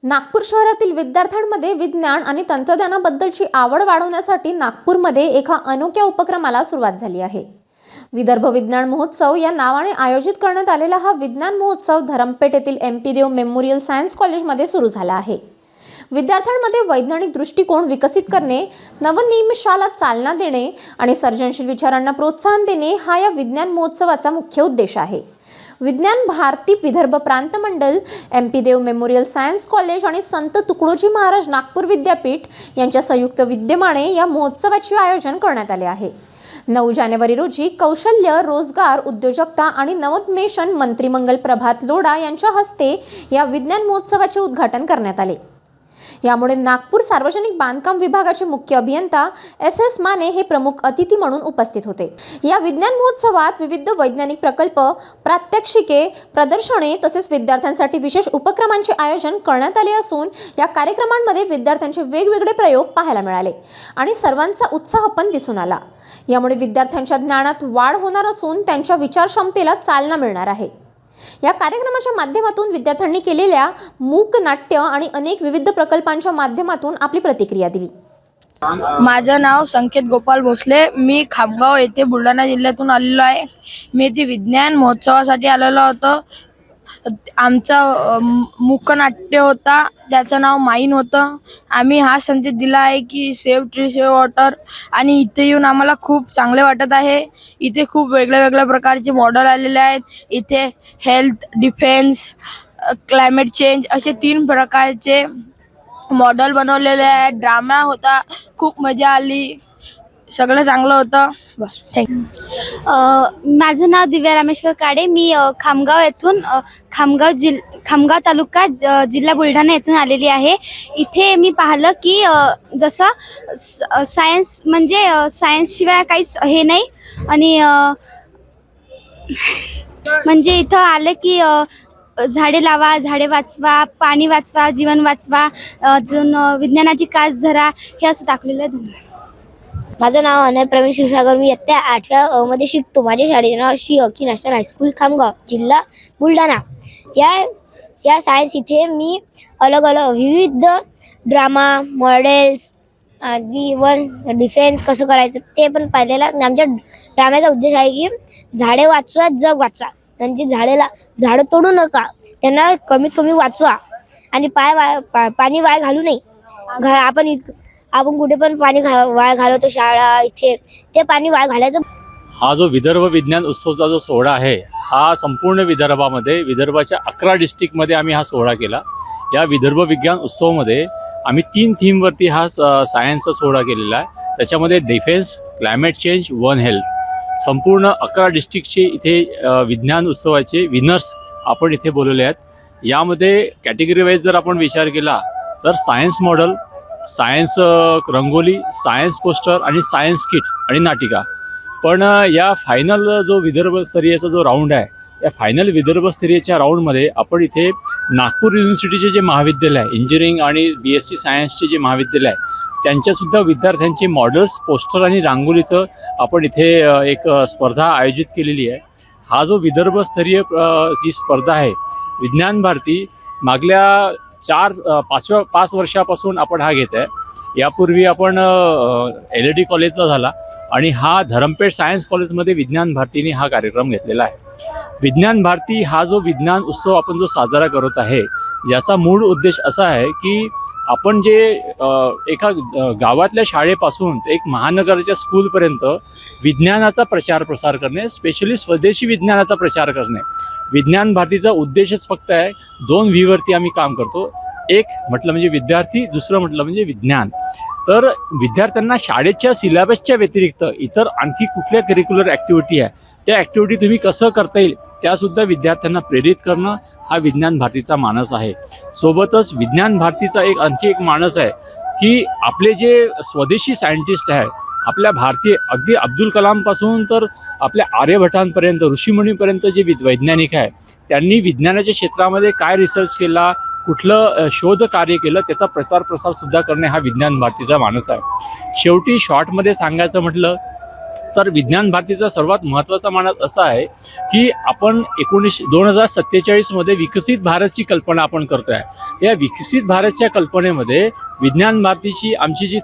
नागपूर शहरातील विद्यार्थ्यांमध्ये विज्ञान आणि तंत्रज्ञानाबद्दलची आवड वाढवण्यासाठी नागपूरमध्ये एका अनोख्या उपक्रमाला सुरुवात झाली आहे। विदर्भ विज्ञान महोत्सव या नावाने आयोजित करण्यात आलेला हा विज्ञान महोत्सव धरमपेठ येथील MP देव मेमोरियल सायन्स कॉलेजमध्ये सुरू झाला आहे। विद्यार्थ्यांमध्ये वैज्ञानिक दृष्टिकोन विकसित करणे, नवनिमिषाला चालना देणे आणि सर्जनशील विचारांना प्रोत्साहन देणे हा या विज्ञान महोत्सवाचा मुख्य उद्देश आहे। विज्ञान भारती विदर्भ प्रांत मंडल, MP देव मेमोरियल सायन्स कॉलेज आणि संत तुकडोजी महाराज नागपूर विद्यापीठ यांच्या संयुक्त विद्यमाने या महोत्सवाचे आयोजन करण्यात आले आहे। 9 जानेवारी रोजी कौशल्य, रोजगार, उद्योजकता आणि नवोन्मेषण मंत्री मंगल प्रभात लोढा यांच्या हस्ते या विज्ञान महोत्सवाचे उद्घाटन करण्यात आले। यामुळे नागपूर सार्वजनिक बांधकाम विभागाचे मुख्य अभियंता SS माने हे प्रमुख अतिथी म्हणून उपस्थित होते। या विज्ञान महोत्सवात विविध वैज्ञानिक प्रकल्प, प्रात्यक्षिके, प्रदर्शने तसेच विद्यार्थ्यांसाठी विशेष उपक्रमांचे आयोजन करण्यात आले असून या कार्यक्रमांमध्ये विद्यार्थ्यांचे वेगवेगळे प्रयोग पाहायला मिळाले आणि सर्वांचा उत्साह पण दिसून आला। यामुळे विद्यार्थ्यांच्या ज्ञानात वाढ होणार असून त्यांच्या विचारक्षमतेला चालना मिळणार आहे। या कार्यक्रमाच्या माध्यमातून विद्यार्थ्यांनी केलेल्या मूक नाट्य आणि अनेक विविध प्रकल्पांच्या माध्यमातून आपली प्रतिक्रिया दिली। माझं नाव संकेत गोपाल भोसले, मी खामगाव येथे बुलढाणा जिल्ह्यातून आलेलो आहे। मी येथे विज्ञान महोत्सवासाठी आलेलो होतो। आमचा मूकनाट्य होता, त्याचं नाव माईन होतं। आम्ही हा संदेश दिला आहे की सेव्ह ट्री सेव्ह वॉटर, आणि इथे येऊन आम्हाला खूप चांगले वाटत आहे। इथे खूप वेगळ्या प्रकारचे मॉडेल आलेले आहेत। इथे हेल्थ, डिफेन्स, क्लायमेट चेंज असे 3 प्रकारचे मॉडेल बनवलेले आहेत। ड्रामा होता, खूप मजा आली, सगळं चांगलं होतं। बस, थँक्यू। माझं नाव दिव्या रामेश्वर काडे, मी खामगाव येथून खामगाव तालुका जिल्हा बुलढाणा येथून आलेली आहे। इथे मी पाहिलं की जसं सायन्स म्हणजे सायन्सशिवाय काहीच हे नाही, आणि म्हणजे इथं आले की झाडे लावा, झाडे वाचवा, पाणी वाचवा, जीवन वाचवा, अजून विज्ञानाची कास धरा, हे असं दाखवलेलं आहे। धन्यवाद। माझं नाव अनय प्रवीण शिवसागर, मी इयत्ता 8व्या मध्ये शिकतो। माझ्या शाळेचे नाव श्री हकी नॅशनल हायस्कूल खामगाव, जिल्हा बुलढाणा। या सायन्स इथे मी अलग विविध ड्रामा, मॉडेल्स आणि डिफेन्स कसं करायचं ते पण पाहिलेलं। आमच्या ड्राम्याचा उद्देश आहे की झाडे वाचवा, जग वाचवा। म्हणजे झाडं तोडू नका, त्यांना कमीत कमी वाचवा, आणि पाणी वाया घालू नये। आपण कुठे पण पाणी वाया घालवतो, शाळा, इथे ते पाणी वाया घालायचं। हा जो विदर्भ विज्ञान उत्सवचा जो सोहळा आहे, हा संपूर्ण विदर्भामध्ये, विदर्भाच्या 11 डिस्ट्रिक्टमध्ये आम्ही हा सोहळा केला। या विदर्भ विज्ञान उत्सवमध्ये आम्ही 3 थीमवरती हा सायन्सचा सोहळा केलेला आहे। त्याच्यामध्ये defence, climate change, one health, संपूर्ण 11 डिस्ट्रिक्टचे इथे विज्ञान उत्सवाचे विनर्स आपण इथे बोलवले आहेत। यामध्ये कॅटेगरी वाईज जर आपण विचार केला तर science model, science rangoli, science poster आणि सायन्स किट आणि नाटिका। पण या फायनल जो विदर्भस्तरीयचा जो राऊंड आहे, या फायनल विदर्भस्तरीयच्या राऊंडमध्ये आपण इथे नागपूर युनिव्हर्सिटीचे जे महाविद्यालय आहे, इंजिनिअरिंग आणि BSc सायन्सचे जे महाविद्यालय आहे, त्यांच्यासुद्धा विद्यार्थ्यांचे मॉडेल्स, पोस्टर आणि रांगोलीचं आपण इथे एक स्पर्धा आयोजित केलेली आहे। हा जो विदर्भस्तरीय जी स्पर्धा आहे, विज्ञान भारती मागल्या 5 वर्षापासून आपण हा घेत आहे। यापूर्वी आपण LAD कॉलेजला झाला, आणि हा धरमपेठ सायन्स कॉलेजमध्ये विज्ञान भारतीने हा कार्यक्रम घेतलेला आहे। विज्ञान भारती हा जो विज्ञान उत्सव आपण जो साजरा करत आहे, याचा मूळ उद्देश असा आहे की आपण जे एका गावातल्या शाळेपासून एक महानगराच्या स्कूलपर्यंत विज्ञानाचा प्रचार प्रसार करणे, स्पेशली स्वदेशी विज्ञानाचा प्रचार करणे। विज्ञान भारतीचा उद्देशच फक्त आहे 2 व्हीवरती आम्ही काम करतो। एक म्हटलं म्हणजे विद्यार्थी, दुसरं म्हटलं म्हणजे विज्ञान। तर विद्यार्थ्यांना शाळेच्या सिलेबसच्या व्यतिरिक्त इतर आणखी कुठल्या करिक्युलर ॲक्टिव्हिटी आहे, त्या ॲक्टिव्हिटी तुम्ही कसं करता येईल त्यासुद्धा विद्यार्थ्यांना प्रेरित करणं हा विज्ञान भारतीचा मानस आहे। सोबतच विज्ञान भारतीचा आणखी एक मानस आहे की आपले जे स्वदेशी सायंटिस्ट आहेत, आपल्या भारतीय, अगदी अब्दुल कलामपासून तर आपल्या आर्यभटांपर्यंत, ऋषीमुनीपर्यंत जे वैज्ञानिक आहे, त्यांनी विज्ञानाच्या क्षेत्रामध्ये काय रिसर्च केला, कुठलं शोध कार्य केलं, त्याचा प्रसार सुद्धा करणे हा विज्ञान भारतीचा मानस आहे। शेवटी शॉर्टमध्ये सांगायचं म्हटलं तर विज्ञान भारतीचा सर्वात महत्त्वाचा मानत असा आहे की आपण 2047मध्ये विकसित भारतची कल्पना आपण करतो आहे. त्या विकसित भारतच्या कल्पनेमध्ये विज्ञान भारतीची आमची जी